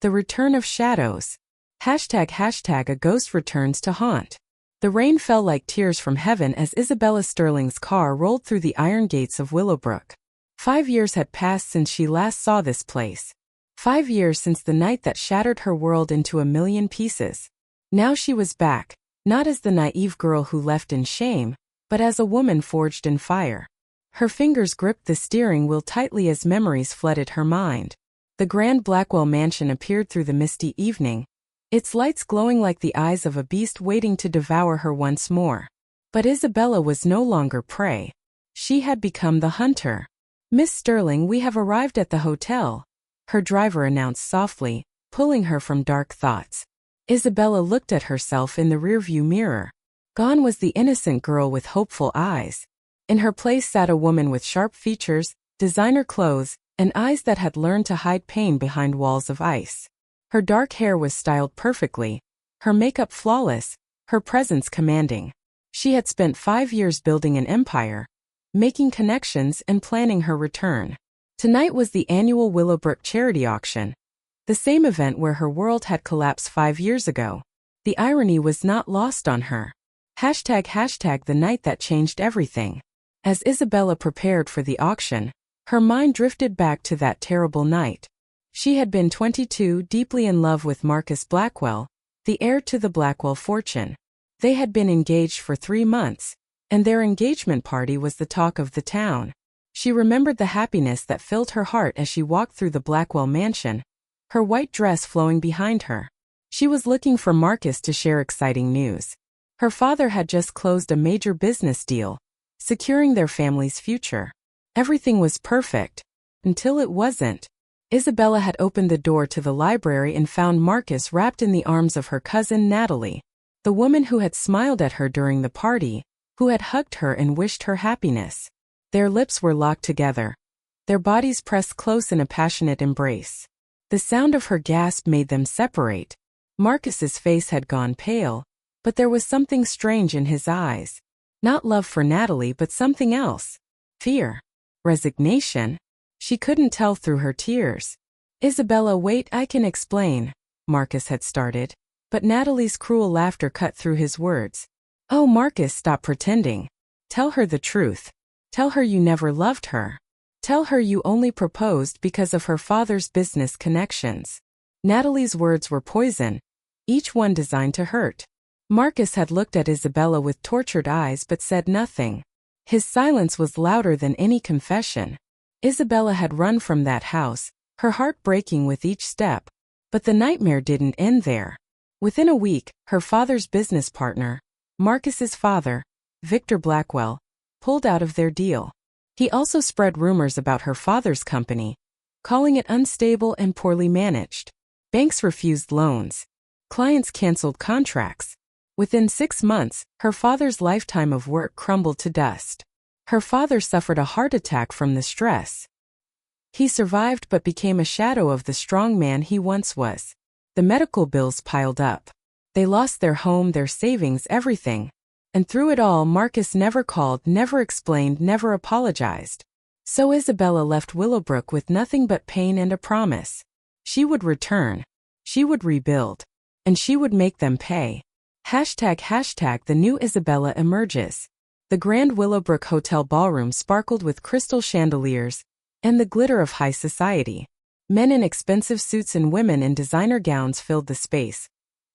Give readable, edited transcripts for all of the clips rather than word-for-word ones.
The return of shadows. ##a ghost returns to haunt. The rain fell like tears from heaven as Isabella Sterling's car rolled through the iron gates of Willowbrook. 5 years had passed since she last saw this place. 5 years since the night that shattered her world into a million pieces. Now she was back, not as the naive girl who left in shame, but as a woman forged in fire. Her fingers gripped the steering wheel tightly as memories flooded her mind. The grand Blackwell mansion appeared through the misty evening, its lights glowing like the eyes of a beast waiting to devour her once more. But Isabella was no longer prey. She had become the hunter. "Miss Sterling, we have arrived at the hotel," her driver announced softly, pulling her from dark thoughts. Isabella looked at herself in the rearview mirror. Gone was the innocent girl with hopeful eyes. In her place sat a woman with sharp features, designer clothes, and eyes that had learned to hide pain behind walls of ice. Her dark hair was styled perfectly, her makeup flawless, her presence commanding. She had spent 5 years building an empire, making connections and planning her return. Tonight was the annual Willowbrook charity auction, the same event where her world had collapsed 5 years ago. The irony was not lost on her. ##the night that changed everything. As Isabella prepared for the auction, her mind drifted back to that terrible night. She had been 22, deeply in love with Marcus Blackwell, the heir to the Blackwell fortune. They had been engaged for 3 months, and their engagement party was the talk of the town. She remembered the happiness that filled her heart as she walked through the Blackwell mansion, her white dress flowing behind her. She was looking for Marcus to share exciting news. Her father had just closed a major business deal, securing their family's future. Everything was perfect, until it wasn't. Isabella had opened the door to the library and found Marcus wrapped in the arms of her cousin Natalie, the woman who had smiled at her during the party, who had hugged her and wished her happiness. Their lips were locked together, their bodies pressed close in a passionate embrace. The sound of her gasp made them separate. Marcus's face had gone pale, but there was something strange in his eyes. Not love for Natalie, but something else. Fear. Resignation. She couldn't tell through her tears. "Isabella, wait, I can explain," Marcus had started, but Natalie's cruel laughter cut through his words. "Oh, Marcus, stop pretending. Tell her the truth. Tell her you never loved her. Tell her you only proposed because of her father's business connections." Natalie's words were poison, each one designed to hurt. Marcus had looked at Isabella with tortured eyes but said nothing. His silence was louder than any confession. Isabella had run from that house, her heart breaking with each step. But the nightmare didn't end there. Within a week, her father's business partner, Marcus's father, Victor Blackwell, pulled out of their deal. He also spread rumors about her father's company, calling it unstable and poorly managed. Banks refused loans. Clients canceled contracts. Within 6 months, her father's lifetime of work crumbled to dust. Her father suffered a heart attack from the stress. He survived but became a shadow of the strong man he once was. The medical bills piled up. They lost their home, their savings, everything. And through it all, Marcus never called, never explained, never apologized. So Isabella left Willowbrook with nothing but pain and a promise. She would return. She would rebuild. And she would make them pay. ##the new Isabella emerges. The grand Willowbrook Hotel ballroom sparkled with crystal chandeliers and the glitter of high society. Men in expensive suits and women in designer gowns filled the space,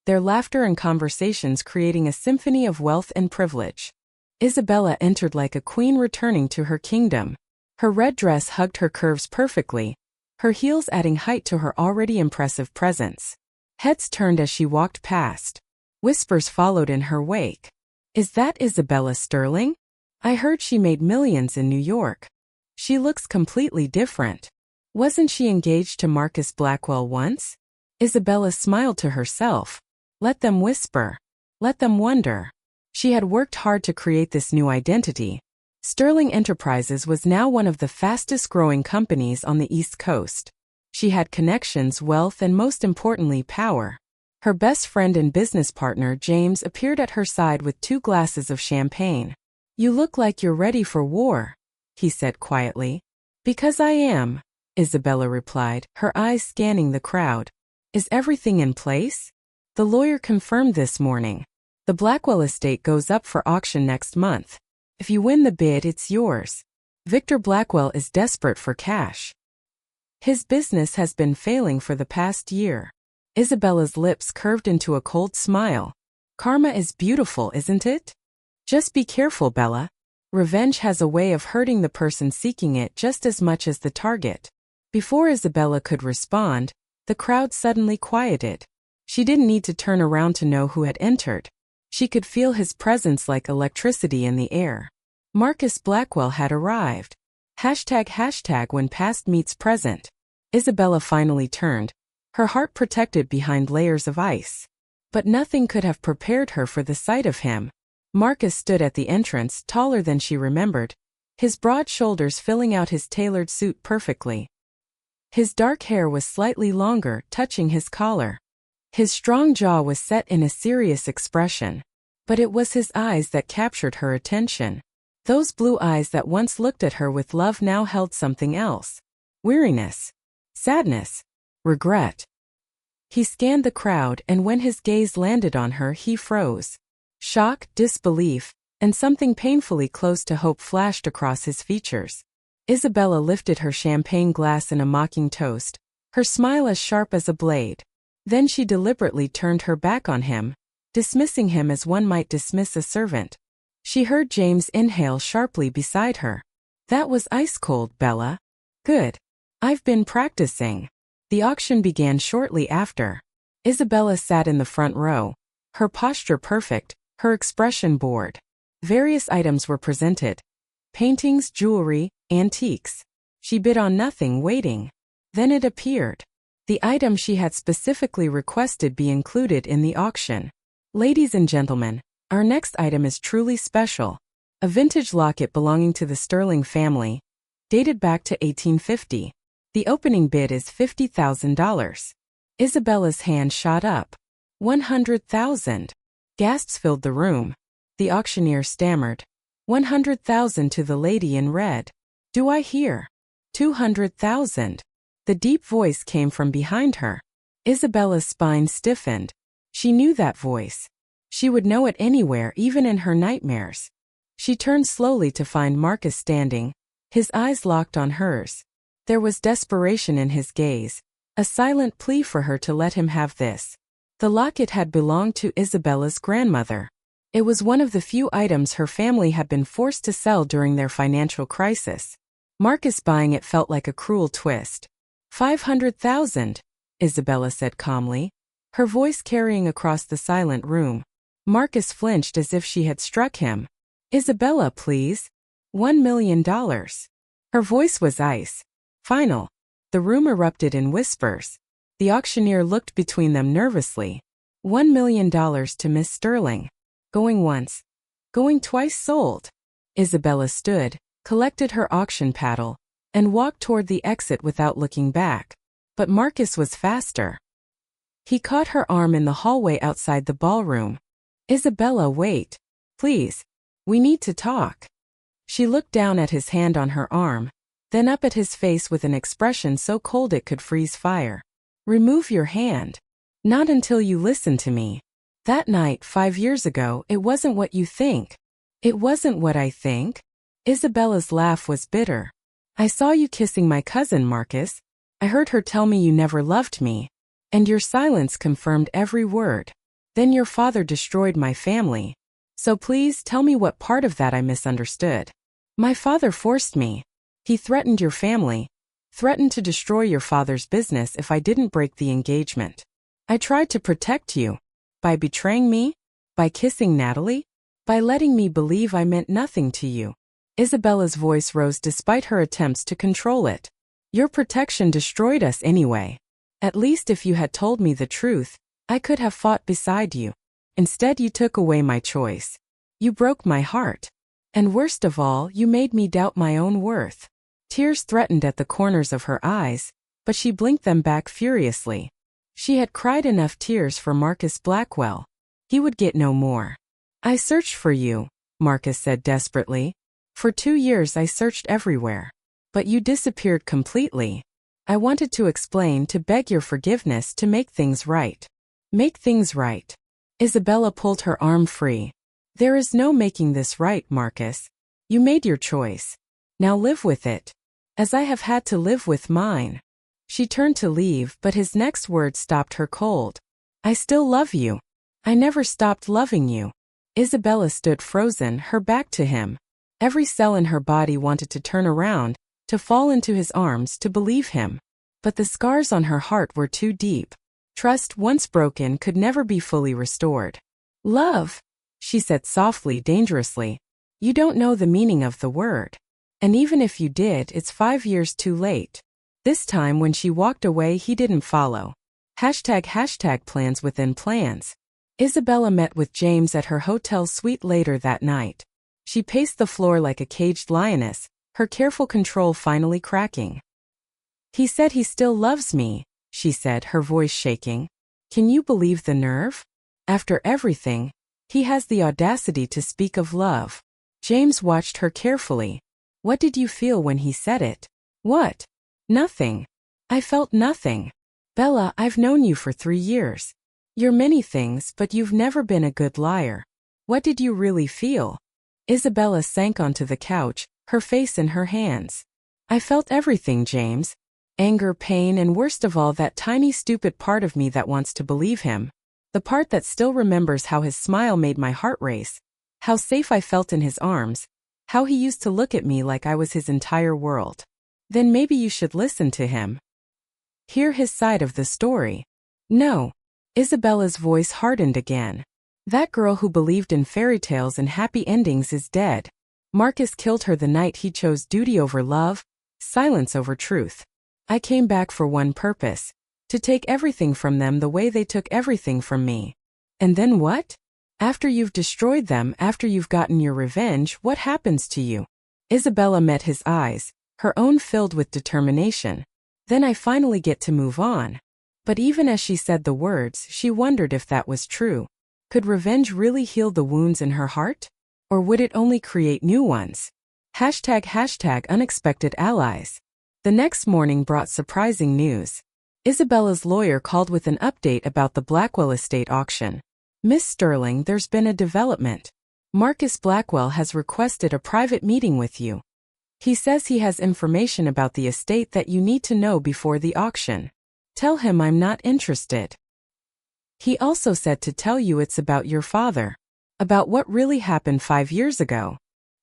their laughter and conversations creating a symphony of wealth and privilege. Isabella entered like a queen returning to her kingdom. Her red dress hugged her curves perfectly, her heels adding height to her already impressive presence. Heads turned as she walked past. Whispers followed in her wake. "Is that Isabella Sterling? I heard she made millions in New York. She looks completely different. Wasn't she engaged to Marcus Blackwell once?" Isabella smiled to herself. Let them whisper. Let them wonder. She had worked hard to create this new identity. Sterling Enterprises was now one of the fastest-growing companies on the East Coast. She had connections, wealth, and most importantly, power. Her best friend and business partner, James, appeared at her side with 2 glasses of champagne. "You look like you're ready for war," he said quietly. "Because I am," Isabella replied, her eyes scanning the crowd. Is everything in place? The lawyer confirmed this morning. The Blackwell estate goes up for auction next month. If you win the bid, it's yours. Victor Blackwell is desperate for cash. His business has been failing for the past year. Isabella's lips curved into a cold smile. Karma is beautiful, isn't it? Just be careful, Bella. Revenge has a way of hurting the person seeking it just as much as the target. Before Isabella could respond, the crowd suddenly quieted. She didn't need to turn around to know who had entered. She could feel his presence like electricity in the air. Marcus Blackwell had arrived. ## when past meets present. Isabella finally turned, her heart protected behind layers of ice. But nothing could have prepared her for the sight of him. Marcus stood at the entrance, taller than she remembered, his broad shoulders filling out his tailored suit perfectly. His dark hair was slightly longer, touching his collar. His strong jaw was set in a serious expression. But it was his eyes that captured her attention. Those blue eyes that once looked at her with love now held something else. Weariness. Sadness. Regret. He scanned the crowd, and when his gaze landed on her, he froze. Shock, disbelief, and something painfully close to hope flashed across his features. Isabella lifted her champagne glass in a mocking toast, her smile as sharp as a blade. Then she deliberately turned her back on him, dismissing him as one might dismiss a servant. She heard James inhale sharply beside her. That was ice cold, Bella. Good. I've been practicing. The auction began shortly after. Isabella sat in the front row, her posture perfect, her expression bored. Various items were presented. Paintings, jewelry, antiques. She bid on nothing, waiting. Then it appeared. The item she had specifically requested be included in the auction. Ladies and gentlemen, our next item is truly special. A vintage locket belonging to the Sterling family, dated back to 1850. The opening bid is $50,000. Isabella's hand shot up. 100,000. Gasps filled the room. The auctioneer stammered. 100,000 to the lady in red. Do I hear? 200,000. The deep voice came from behind her. Isabella's spine stiffened. She knew that voice. She would know it anywhere, even in her nightmares. She turned slowly to find Marcus standing, his eyes locked on hers. There was desperation in his gaze, a silent plea for her to let him have this. The locket had belonged to Isabella's grandmother. It was one of the few items her family had been forced to sell during their financial crisis. Marcus buying it felt like a cruel twist. 500,000, Isabella said calmly, her voice carrying across the silent room. Marcus flinched as if she had struck him. Isabella, please. $1 million. Her voice was ice. Final. The room erupted in whispers. The auctioneer looked between them nervously. $1 million to Miss Sterling. Going once. Going twice, sold. Isabella stood, collected her auction paddle, and walked toward the exit without looking back. But Marcus was faster. He caught her arm in the hallway outside the ballroom. Isabella, wait. Please. We need to talk. She looked down at his hand on her arm, then up at his face with an expression so cold it could freeze fire. Remove your hand. Not until you listen to me. That night, 5 years ago, it wasn't what you think. It wasn't what I think. Isabella's laugh was bitter. I saw you kissing my cousin, Marcus. I heard her tell me you never loved me. And your silence confirmed every word. Then your father destroyed my family. So please tell me what part of that I misunderstood. My father forced me. He threatened your family. Threatened to destroy your father's business if I didn't break the engagement. I tried to protect you. By betraying me? By kissing Natalie? By letting me believe I meant nothing to you. Isabella's voice rose despite her attempts to control it. Your protection destroyed us anyway. At least if you had told me the truth, I could have fought beside you. Instead, you took away my choice. You broke my heart. And worst of all, you made me doubt my own worth. Tears threatened at the corners of her eyes, but she blinked them back furiously. She had cried enough tears for Marcus Blackwell. He would get no more. I searched for you, Marcus said desperately. For 2 years I searched everywhere. But you disappeared completely. I wanted to explain, to beg your forgiveness, to make things right. Make things right. Isabella pulled her arm free. There is no making this right, Marcus. You made your choice. Now live with it. As I have had to live with mine. She turned to leave, but his next words stopped her cold. I still love you. I never stopped loving you. Isabella stood frozen, her back to him. Every cell in her body wanted to turn around, to fall into his arms, to believe him. But the scars on her heart were too deep. Trust, once broken, could never be fully restored. Love, she said softly, dangerously. You don't know the meaning of the word. And even if you did, it's 5 years too late. This time when she walked away, he didn't follow. ## plans within plans. Isabella met with James at her hotel suite later that night. She paced the floor like a caged lioness, her careful control finally cracking. He said he still loves me, she said, her voice shaking. Can you believe the nerve? After everything, he has the audacity to speak of love. James watched her carefully. What did you feel when he said it? What? Nothing. I felt nothing. Bella, I've known you for 3 years. You're many things, but you've never been a good liar. What did you really feel? Isabella sank onto the couch, her face in her hands. I felt everything, James. Anger, pain, and worst of all, that tiny stupid part of me that wants to believe him. The part that still remembers how his smile made my heart race. How safe I felt in his arms. How he used to look at me like I was his entire world. Then maybe you should listen to him. Hear his side of the story. No. Isabella's voice hardened again. That girl who believed in fairy tales and happy endings is dead. Marcus killed her the night he chose duty over love, silence over truth. I came back for one purpose, to take everything from them the way they took everything from me. And then what? After you've destroyed them, after you've gotten your revenge, what happens to you? Isabella met his eyes, her own filled with determination. Then I finally get to move on. But even as she said the words, she wondered if that was true. Could revenge really heal the wounds in her heart? Or would it only create new ones? ## unexpected allies. The next morning brought surprising news. Isabella's lawyer called with an update about the Blackwell estate auction. Miss Sterling, there's been a development. Marcus Blackwell has requested a private meeting with you. He says he has information about the estate that you need to know before the auction. Tell him I'm not interested. He also said to tell you it's about your father. About what really happened 5 years ago.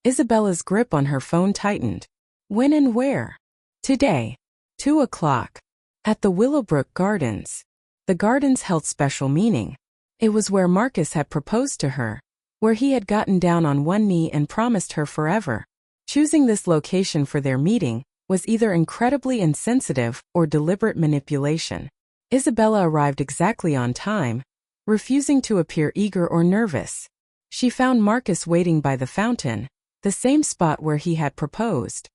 Isabella's grip on her phone tightened. When and where? Today. 2 o'clock. At the Willowbrook Gardens. The gardens held special meaning. It was where Marcus had proposed to her. Where he had gotten down on one knee and promised her forever. Choosing this location for their meeting was either incredibly insensitive or deliberate manipulation. Isabella arrived exactly on time, refusing to appear eager or nervous. She found Marcus waiting by the fountain, the same spot where he had proposed.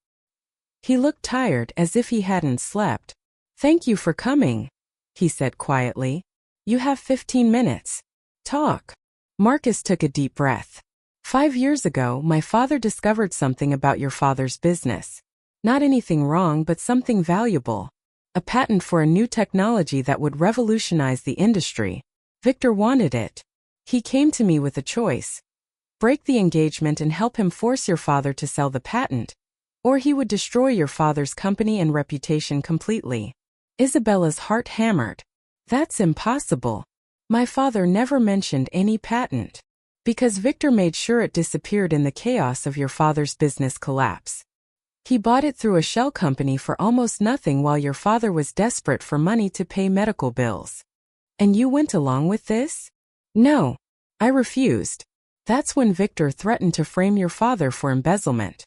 He looked tired, as if he hadn't slept. Thank you for coming, he said quietly. You have 15 minutes. Talk. Marcus took a deep breath. 5 years ago, my father discovered something about your father's business. Not anything wrong, but something valuable. A patent for a new technology that would revolutionize the industry. Victor wanted it. He came to me with a choice. Break the engagement and help him force your father to sell the patent, or he would destroy your father's company and reputation completely. Isabella's heart hammered. That's impossible. My father never mentioned any patent. Because Victor made sure it disappeared in the chaos of your father's business collapse. He bought it through a shell company for almost nothing while your father was desperate for money to pay medical bills. And you went along with this? No. I refused. That's when Victor threatened to frame your father for embezzlement.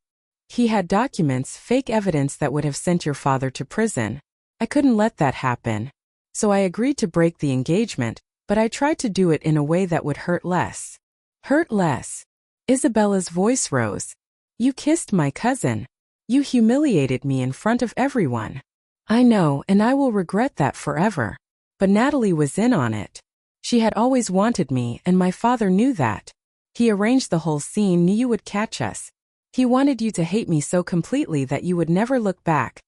He had documents, fake evidence that would have sent your father to prison. I couldn't let that happen. So I agreed to break the engagement, but I tried to do it in a way that would hurt less. Hurt less. Isabella's voice rose. You kissed my cousin. You humiliated me in front of everyone. I know, and I will regret that forever. But Natalie was in on it. She had always wanted me, and my father knew that. He arranged the whole scene, knew you would catch us. He wanted you to hate me so completely that you would never look back.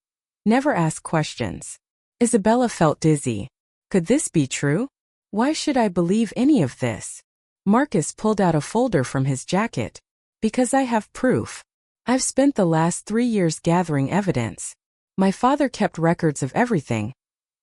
Never ask questions. Isabella felt dizzy. Could this be true? Why should I believe any of this? Marcus pulled out a folder from his jacket. Because I have proof. I've spent the last 3 years gathering evidence. My father kept records of everything,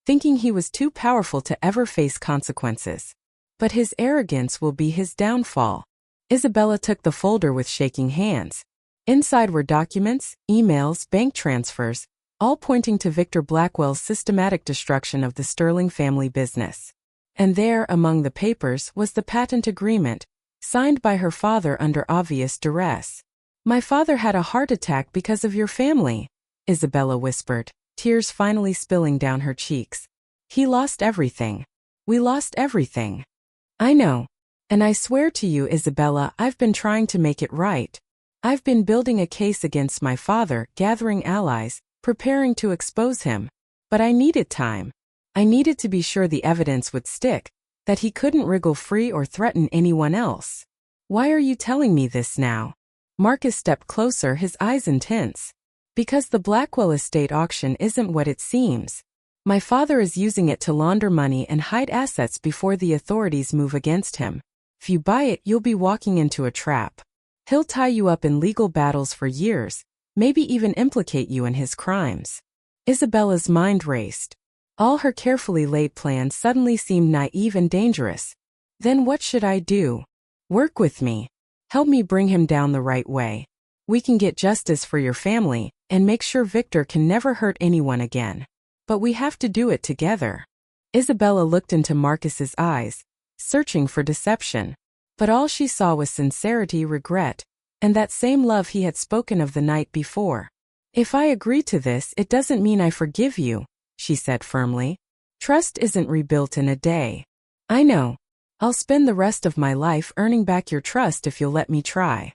thinking he was too powerful to ever face consequences. But his arrogance will be his downfall. Isabella took the folder with shaking hands. Inside were documents, emails, bank transfers, all pointing to Victor Blackwell's systematic destruction of the Sterling family business. And there, among the papers, was the patent agreement, signed by her father under obvious duress. My father had a heart attack because of your family, Isabella whispered, tears finally spilling down her cheeks. He lost everything. We lost everything. I know. And I swear to you, Isabella, I've been trying to make it right. I've been building a case against my father, gathering allies, preparing to expose him. But I needed time. I needed to be sure the evidence would stick, that he couldn't wriggle free or threaten anyone else. Why are you telling me this now? Marcus stepped closer, his eyes intense. Because the Blackwell estate auction isn't what it seems. My father is using it to launder money and hide assets before the authorities move against him. If you buy it, you'll be walking into a trap. He'll tie you up in legal battles for years, maybe even implicate you in his crimes. Isabella's mind raced. All her carefully laid plans suddenly seemed naive and dangerous. Then what should I do? Work with me. Help me bring him down the right way. We can get justice for your family, and make sure Victor can never hurt anyone again. But we have to do it together. Isabella looked into Marcus's eyes, searching for deception. But all she saw was sincerity, regret, and that same love he had spoken of the night before. If I agree to this, it doesn't mean I forgive you, she said firmly. Trust isn't rebuilt in a day. I know. I'll spend the rest of my life earning back your trust if you'll let me try.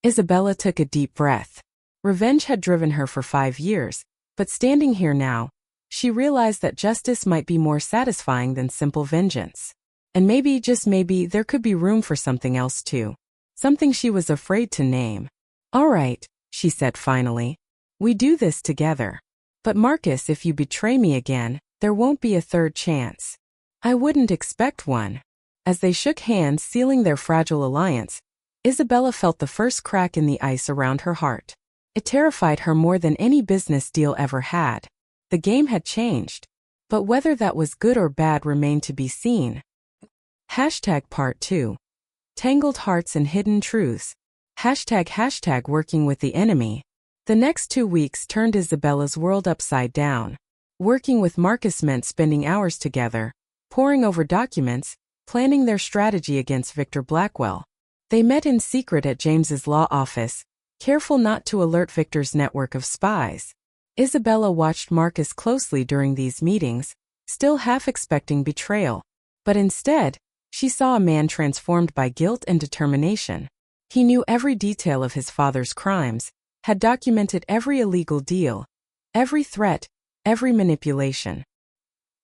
Isabella took a deep breath. Revenge had driven her for 5 years, but standing here now, she realized that justice might be more satisfying than simple vengeance. And maybe, just maybe, there could be room for something else too. Something she was afraid to name. All right, she said finally. We do this together. But Marcus, if you betray me again, there won't be a third chance. I wouldn't expect one. As they shook hands, sealing their fragile alliance, Isabella felt the first crack in the ice around her heart. It terrified her more than any business deal ever had. The game had changed. But whether that was good or bad remained to be seen. Part 2. Tangled Hearts and Hidden Truths. Working with the enemy. The next 2 weeks turned Isabella's world upside down. Working with Marcus meant spending hours together, poring over documents, planning their strategy against Victor Blackwell. They met in secret at James's law office, careful not to alert Victor's network of spies. Isabella watched Marcus closely during these meetings, still half expecting betrayal. But instead, she saw a man transformed by guilt and determination. He knew every detail of his father's crimes, had documented every illegal deal, every threat, every manipulation.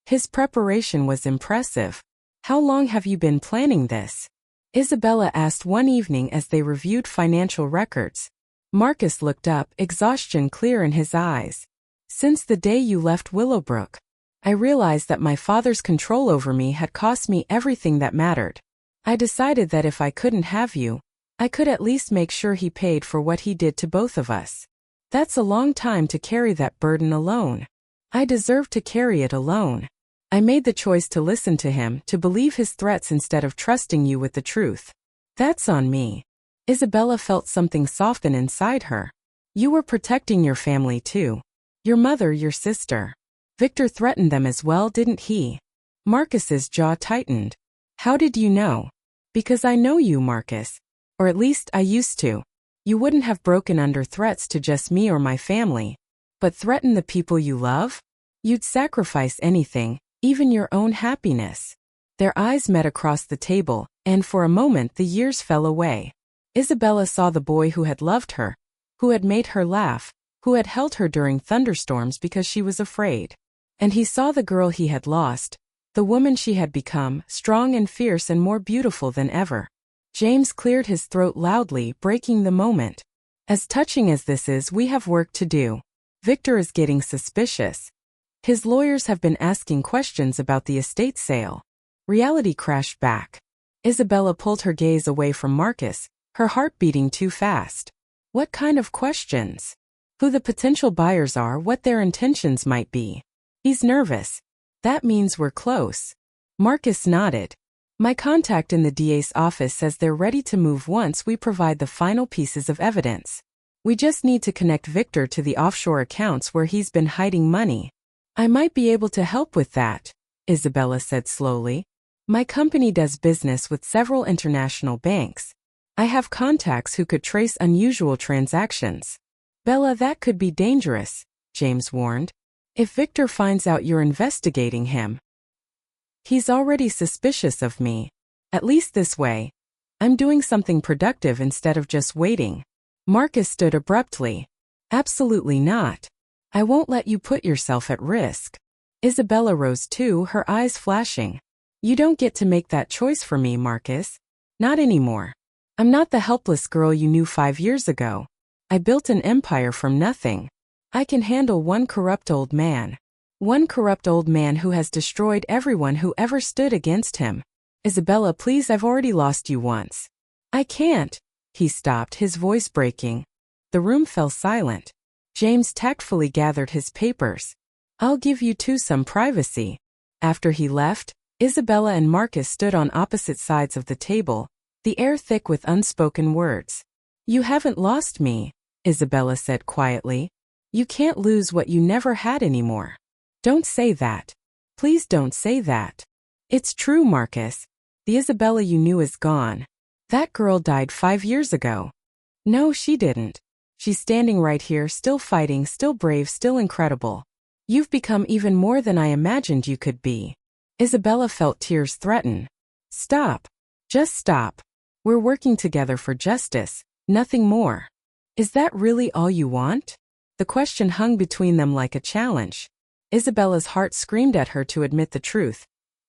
His preparation was impressive. How long have you been planning this? Isabella asked one evening as they reviewed financial records. Marcus looked up, exhaustion clear in his eyes. Since the day you left Willowbrook. I realized that my father's control over me had cost me everything that mattered. I decided that if I couldn't have you, I could at least make sure he paid for what he did to both of us. That's a long time to carry that burden alone. I deserve to carry it alone. I made the choice to listen to him, to believe his threats instead of trusting you with the truth. That's on me. Isabella felt something soften inside her. You were protecting your family too. Your mother, your sister. Victor threatened them as well, didn't he? Marcus's jaw tightened. How did you know? Because I know you, Marcus. Or at least I used to. You wouldn't have broken under threats to just me or my family. But threaten the people you love? You'd sacrifice anything, even your own happiness. Their eyes met across the table, and for a moment the years fell away. Isabella saw the boy who had loved her, who had made her laugh, who had held her during thunderstorms because she was afraid. And he saw the girl he had lost, the woman she had become, strong and fierce and more beautiful than ever. James cleared his throat loudly, breaking the moment. As touching as this is, we have work to do. Victor is getting suspicious. His lawyers have been asking questions about the estate sale. Reality crashed back. Isabella pulled her gaze away from Marcus, her heart beating too fast. What kind of questions? Who the potential buyers are, what their intentions might be. He's nervous. That means we're close. Marcus nodded. My contact in the DA's office says they're ready to move once we provide the final pieces of evidence. We just need to connect Victor to the offshore accounts where he's been hiding money. I might be able to help with that, Isabella said slowly. My company does business with several international banks. I have contacts who could trace unusual transactions. Bella, that could be dangerous, James warned. If Victor finds out you're investigating him. He's already suspicious of me. At least this way. I'm doing something productive instead of just waiting. Marcus stood abruptly. Absolutely not. I won't let you put yourself at risk. Isabella rose too, her eyes flashing. You don't get to make that choice for me, Marcus. Not anymore. I'm not the helpless girl you knew 5 years ago. I built an empire from nothing. I can handle one corrupt old man. One corrupt old man who has destroyed everyone who ever stood against him. Isabella, please, I've already lost you once. I can't. He stopped, his voice breaking. The room fell silent. James tactfully gathered his papers. I'll give you two some privacy. After he left, Isabella and Marcus stood on opposite sides of the table, the air thick with unspoken words. You haven't lost me, Isabella said quietly. You can't lose what you never had anymore. Don't say that. Please don't say that. It's true, Marcus. The Isabella you knew is gone. That girl died 5 years ago. No, she didn't. She's standing right here, still fighting, still brave, still incredible. You've become even more than I imagined you could be. Isabella felt tears threaten. Stop. Just stop. We're working together for justice, nothing more. Is that really all you want? The question hung between them like a challenge. Isabella's heart screamed at her to admit the truth.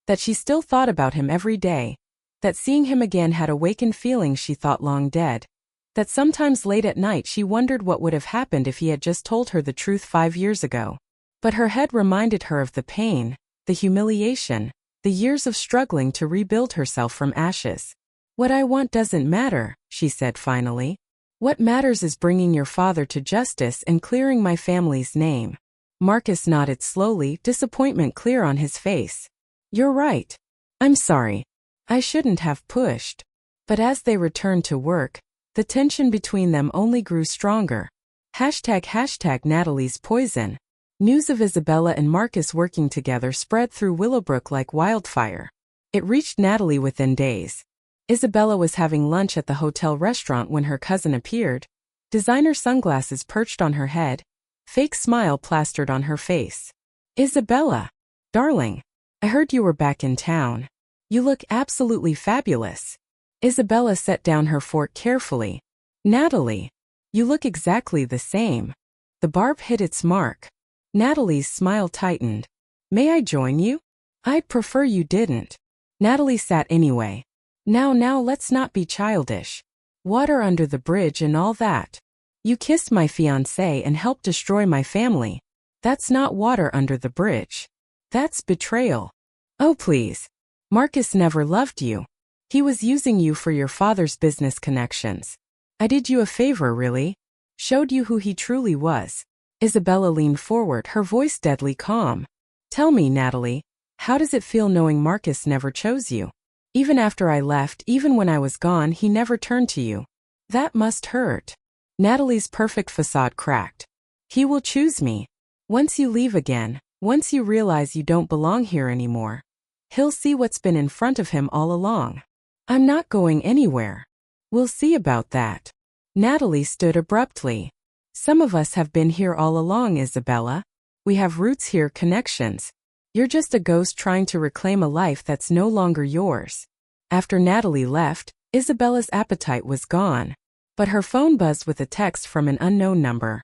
That she still thought about him every day. That seeing him again had awakened feelings she thought long dead. That sometimes late at night she wondered what would have happened if he had just told her the truth 5 years ago. But her head reminded her of the pain, the humiliation, the years of struggling to rebuild herself from ashes. What I want doesn't matter, she said finally. What matters is bringing your father to justice and clearing my family's name. Marcus nodded slowly, disappointment clear on his face. You're right. I'm sorry. I shouldn't have pushed. But as they returned to work, the tension between them only grew stronger. ## Natalie's poison. News of Isabella and Marcus working together spread through Willowbrook like wildfire. It reached Natalie within days. Isabella was having lunch at the hotel restaurant when her cousin appeared. Designer sunglasses perched on her head, fake smile plastered on her face. Isabella, darling, I heard you were back in town. You look absolutely fabulous. Isabella set down her fork carefully. Natalie, you look exactly the same. The barb hit its mark. Natalie's smile tightened. May I join you? I'd prefer you didn't. Natalie sat anyway. Now let's not be childish. Water under the bridge and all that. You kissed my fiancé and helped destroy my family. That's not water under the bridge. That's betrayal. Oh please. Marcus never loved you. He was using you for your father's business connections. I did you a favor, really. Showed you who he truly was. Isabella leaned forward, her voice deadly calm. Tell me, Natalie, how does it feel knowing Marcus never chose you? Even after I left, even when I was gone, he never turned to you. That must hurt. Natalie's perfect facade cracked. He will choose me. Once you leave again, once you realize you don't belong here anymore, he'll see what's been in front of him all along. I'm not going anywhere. We'll see about that. Natalie stood abruptly. Some of us have been here all along, Isabella. We have roots here, connections. You're just a ghost trying to reclaim a life that's no longer yours. After Natalie left, Isabella's appetite was gone. But her phone buzzed with a text from an unknown number.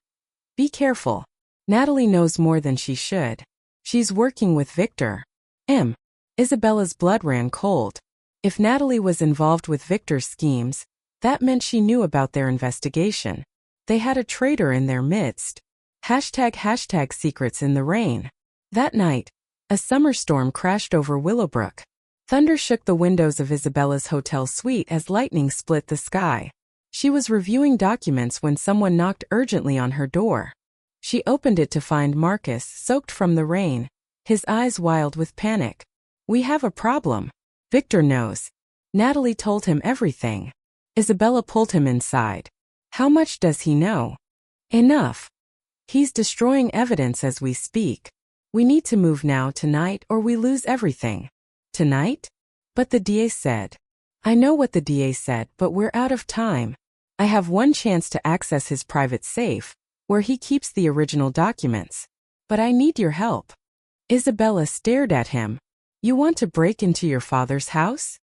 Be careful. Natalie knows more than she should. She's working with Victor. Isabella's blood ran cold. If Natalie was involved with Victor's schemes, that meant she knew about their investigation. They had a traitor in their midst. Hashtag secrets in the rain. That night, a summer storm crashed over Willowbrook. Thunder shook the windows of Isabella's hotel suite as lightning split the sky. She was reviewing documents when someone knocked urgently on her door. She opened it to find Marcus, soaked from the rain, his eyes wild with panic. "We have a problem. Victor knows." Natalie told him everything. Isabella pulled him inside. "How much does he know?" "Enough. He's destroying evidence as we speak. We need to move now tonight or we lose everything." "Tonight?" "But the DA said." "I know what the DA said, but we're out of time. I have one chance to access his private safe, where he keeps the original documents. But I need your help." Isabella stared at him. "You want to break into your father's house?"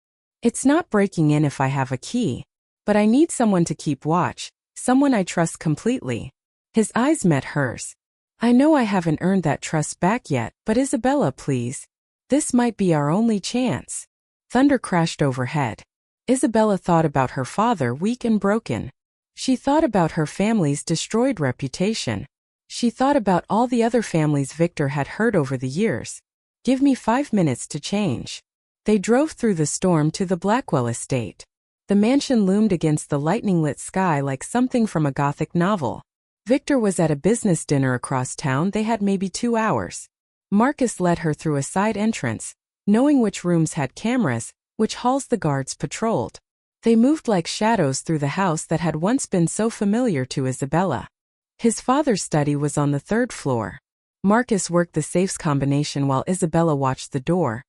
"It's not breaking in if I have a key. But I need someone to keep watch, someone I trust completely." His eyes met hers. "I know I haven't earned that trust back yet, but Isabella, please. This might be our only chance." Thunder crashed overhead. Isabella thought about her father, weak and broken. She thought about her family's destroyed reputation. She thought about all the other families Victor had hurt over the years. "Give me 5 minutes to change." They drove through the storm to the Blackwell estate. The mansion loomed against the lightning-lit sky like something from a Gothic novel. Victor was at a business dinner across town. They had maybe 2 hours. Marcus led her through a side entrance, knowing which rooms had cameras, which halls the guards patrolled. They moved like shadows through the house that had once been so familiar to Isabella. His father's study was on the 3rd floor. Marcus worked the safe's combination while Isabella watched the door,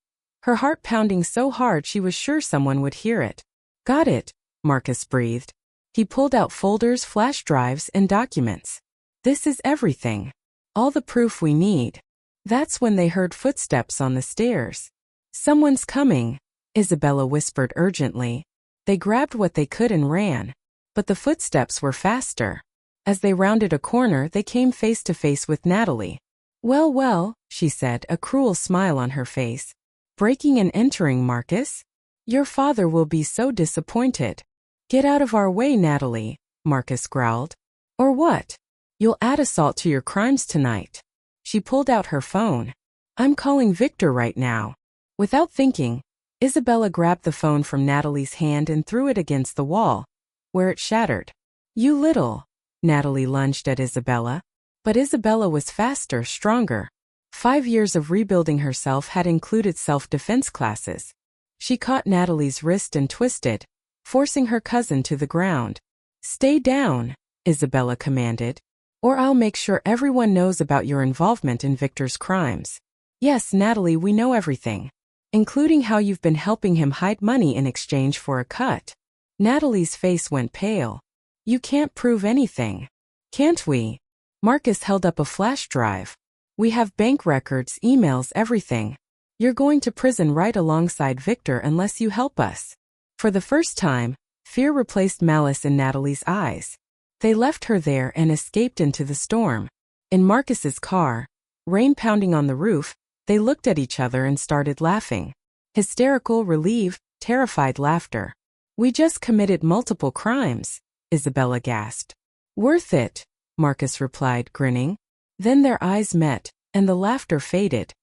her heart pounding so hard she was sure someone would hear it. "Got it," Marcus breathed. He pulled out folders, flash drives, and documents. "This is everything. All the proof we need." That's when they heard footsteps on the stairs. "Someone's coming," Isabella whispered urgently. They grabbed what they could and ran. But the footsteps were faster. As they rounded a corner, they came face to face with Natalie. Well, she said, a cruel smile on her face. "Breaking and entering, Marcus? Your father will be so disappointed." "Get out of our way, Natalie," Marcus growled. "Or what? You'll add assault to your crimes tonight." She pulled out her phone. "I'm calling Victor right now." Without thinking, Isabella grabbed the phone from Natalie's hand and threw it against the wall, where it shattered. "You little..." Natalie lunged at Isabella. But Isabella was faster, stronger. 5 years of rebuilding herself had included self-defense classes. She caught Natalie's wrist and twisted, forcing her cousin to the ground. "Stay down," Isabella commanded, "or I'll make sure everyone knows about your involvement in Victor's crimes." "Yes, Natalie, we know everything, including how you've been helping him hide money in exchange for a cut." Natalie's face went pale. "You can't prove anything." "Can't we?" Marcus held up a flash drive. "We have bank records, emails, everything. You're going to prison right alongside Victor unless you help us." For the first time, fear replaced malice in Natalie's eyes. They left her there and escaped into the storm. In Marcus's car, rain pounding on the roof, they looked at each other and started laughing. Hysterical, relieved, terrified laughter. "We just committed multiple crimes," Isabella gasped. "Worth it," Marcus replied, grinning. Then their eyes met, and the laughter faded.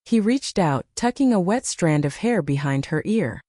He reached out, tucking a wet strand of hair behind her ear.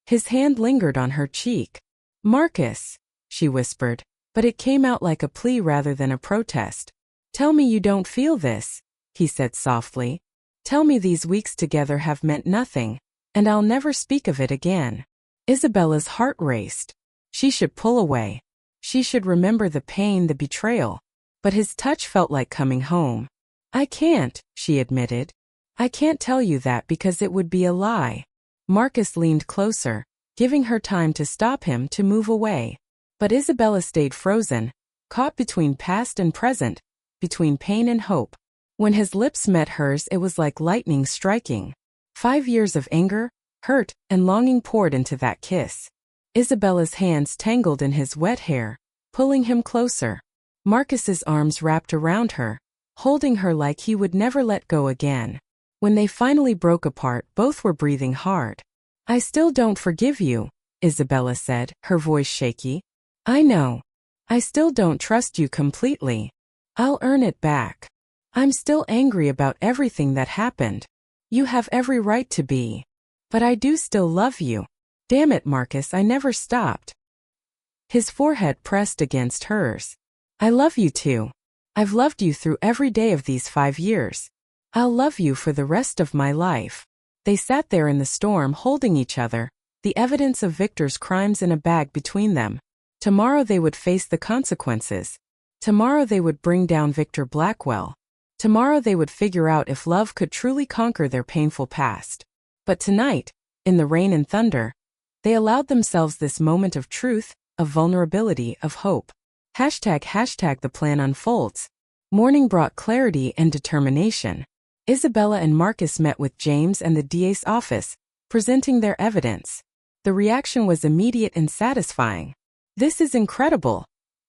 His hand lingered on her cheek. "Marcus," she whispered, but it came out like a plea rather than a protest. "Tell me you don't feel this," he said softly. "Tell me these weeks together have meant nothing, and I'll never speak of it again." Isabella's heart raced. She should pull away. She should remember the pain, the betrayal. But his touch felt like coming home. "I can't," she admitted. "I can't tell you that because it would be a lie." Marcus leaned closer, giving her time to stop him, to move away. But Isabella stayed frozen, caught between past and present, between pain and hope. When his lips met hers, it was like lightning striking. 5 years of anger, hurt, and longing poured into that kiss. Isabella's hands tangled in his wet hair, pulling him closer. Marcus's arms wrapped around her, holding her like he would never let go again. When they finally broke apart, both were breathing hard. "I still don't forgive you," Isabella said, her voice shaky. "I know. I still don't trust you completely." I'll earn it back. I'm still angry about everything that happened. You have every right to be. But I do still love you. Damn it, Marcus, I never stopped. His forehead pressed against hers. I love you too. I've loved you through every day of these 5 years. I'll love you for the rest of my life. They sat there in the storm holding each other, the evidence of Victor's crimes in a bag between them. Tomorrow they would face the consequences. Tomorrow they would bring down Victor Blackwell. Tomorrow they would figure out if love could truly conquer their painful past. But tonight, in the rain and thunder, they allowed themselves this moment of truth, of vulnerability, of hope. Hashtag the plan unfolds. Morning brought clarity and determination. Isabella and Marcus met with James and the DA's office, presenting their evidence. The reaction was immediate and satisfying. This is incredible,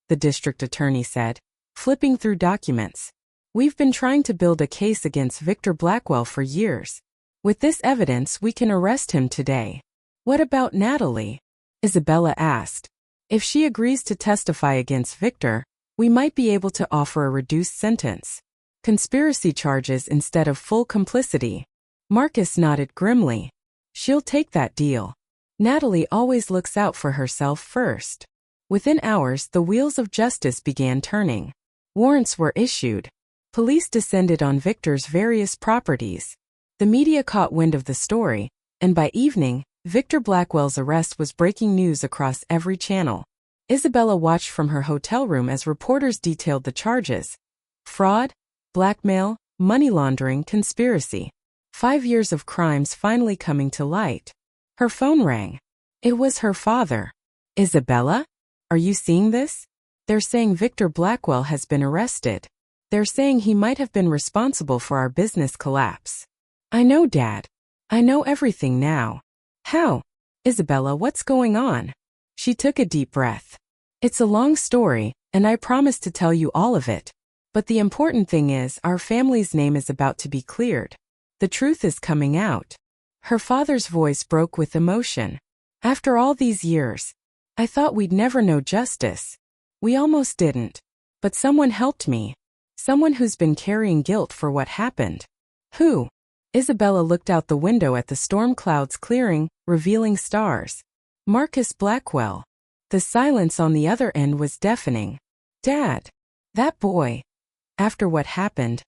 the district attorney said, flipping through documents. We've been trying to build a case against Victor Blackwell for years. With this evidence, we can arrest him today. What about Natalie? Isabella asked. If she agrees to testify against Victor, we might be able to offer a reduced sentence. Conspiracy charges instead of full complicity. Marcus nodded grimly. She'll take that deal. Natalie always looks out for herself first. Within hours, the wheels of justice began turning. Warrants were issued. Police descended on Victor's various properties. The media caught wind of the story, and by evening, Victor Blackwell's arrest was breaking news across every channel. Isabella watched from her hotel room as reporters detailed the charges. Fraud, blackmail, money laundering, conspiracy. 5 years of crimes finally coming to light. Her phone rang. It was her father. Isabella? Are you seeing this? They're saying Victor Blackwell has been arrested. They're saying he might have been responsible for our business collapse. I know, Dad. I know everything now. How? Isabella, what's going on? She took a deep breath. It's a long story, and I promise to tell you all of it. But the important thing is, our family's name is about to be cleared. The truth is coming out. Her father's voice broke with emotion. After all these years, I thought we'd never know justice. We almost didn't. But someone helped me. Someone who's been carrying guilt for what happened. Who? Isabella looked out the window at the storm clouds clearing, revealing stars. Marcus Blackwell. The silence on the other end was deafening. Dad. That boy. After what happened.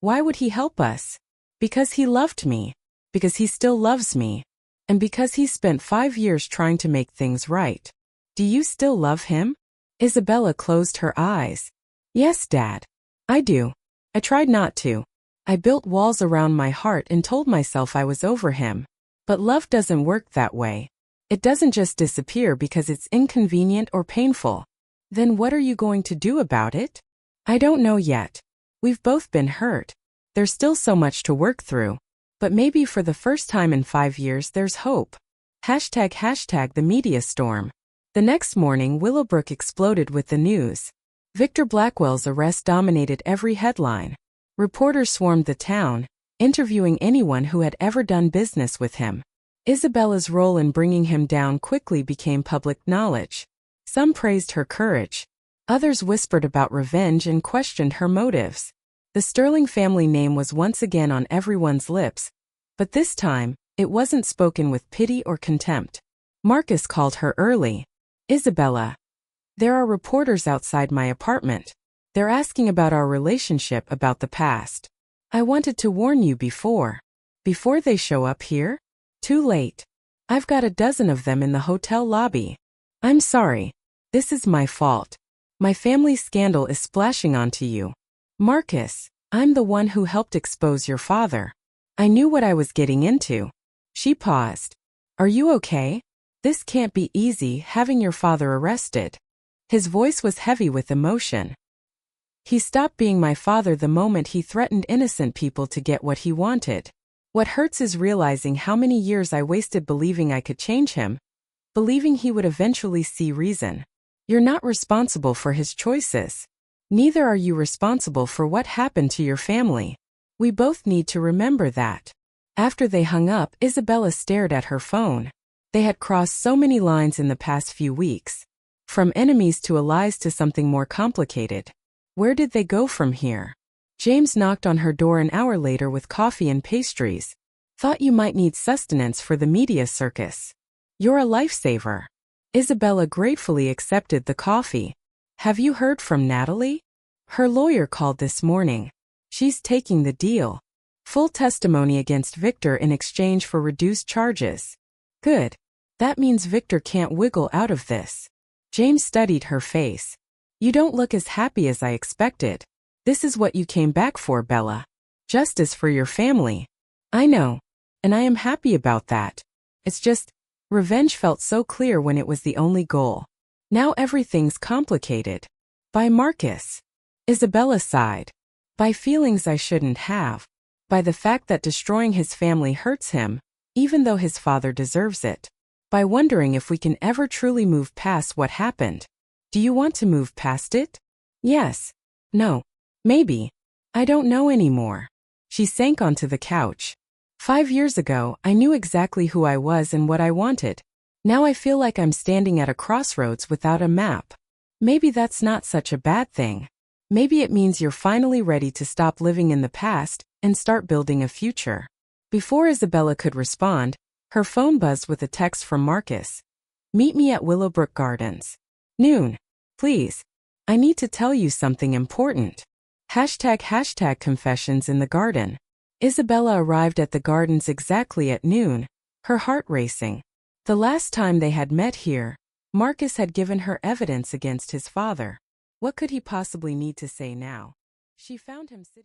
Why would he help us? Because he loved me. Because he still loves me. And because he spent 5 years trying to make things right. Do you still love him? Isabella closed her eyes. Yes, Dad. I do. I tried not to. I built walls around my heart and told myself I was over him. But love doesn't work that way. It doesn't just disappear because it's inconvenient or painful. Then what are you going to do about it? I don't know yet. We've both been hurt. There's still so much to work through. But maybe for the first time in 5 years there's hope. Hashtag the media storm. The next morning, Willowbrook exploded with the news. Victor Blackwell's arrest dominated every headline. Reporters swarmed the town, interviewing anyone who had ever done business with him. Isabella's role in bringing him down quickly became public knowledge. Some praised her courage. Others whispered about revenge and questioned her motives. The Sterling family name was once again on everyone's lips, but this time, it wasn't spoken with pity or contempt. Marcus called her early. Isabella. There are reporters outside my apartment. They're asking about our relationship, about the past. I wanted to warn you before. Before they show up here? Too late. I've got a dozen of them in the hotel lobby. I'm sorry. This is my fault. My family's scandal is splashing onto you. Marcus, I'm the one who helped expose your father. I knew what I was getting into. She paused. Are you okay? This can't be easy, having your father arrested. His voice was heavy with emotion. He stopped being my father the moment he threatened innocent people to get what he wanted. What hurts is realizing how many years I wasted believing I could change him, believing he would eventually see reason. You're not responsible for his choices. Neither are you responsible for what happened to your family. We both need to remember that. After they hung up, Isabella stared at her phone. They had crossed so many lines in the past few weeks. From enemies to allies to something more complicated. Where did they go from here? James knocked on her door an hour later with coffee and pastries. Thought you might need sustenance for the media circus. You're a lifesaver. Isabella gratefully accepted the coffee. Have you heard from Natalie? Her lawyer called this morning. She's taking the deal. Full testimony against Victor in exchange for reduced charges. Good. That means Victor can't wiggle out of this. James studied her face. You don't look as happy as I expected. This is what you came back for, Bella. Justice for your family. I know. And I am happy about that. It's just, revenge felt so clear when it was the only goal. Now everything's complicated. By Marcus. Isabella sighed. By feelings I shouldn't have. By the fact that destroying his family hurts him, even though his father deserves it. By wondering if we can ever truly move past what happened. Do you want to move past it? Yes. No. Maybe. I don't know anymore. She sank onto the couch. 5 years ago, I knew exactly who I was and what I wanted. Now I feel like I'm standing at a crossroads without a map. Maybe that's not such a bad thing. Maybe it means you're finally ready to stop living in the past and start building a future. Before Isabella could respond, her phone buzzed with a text from Marcus. Meet me at Willowbrook Gardens. Noon. Please. I need to tell you something important. ## confessions in the garden. Isabella arrived at the gardens exactly at noon, her heart racing. The last time they had met here, Marcus had given her evidence against his father. What could he possibly need to say now? She found him sitting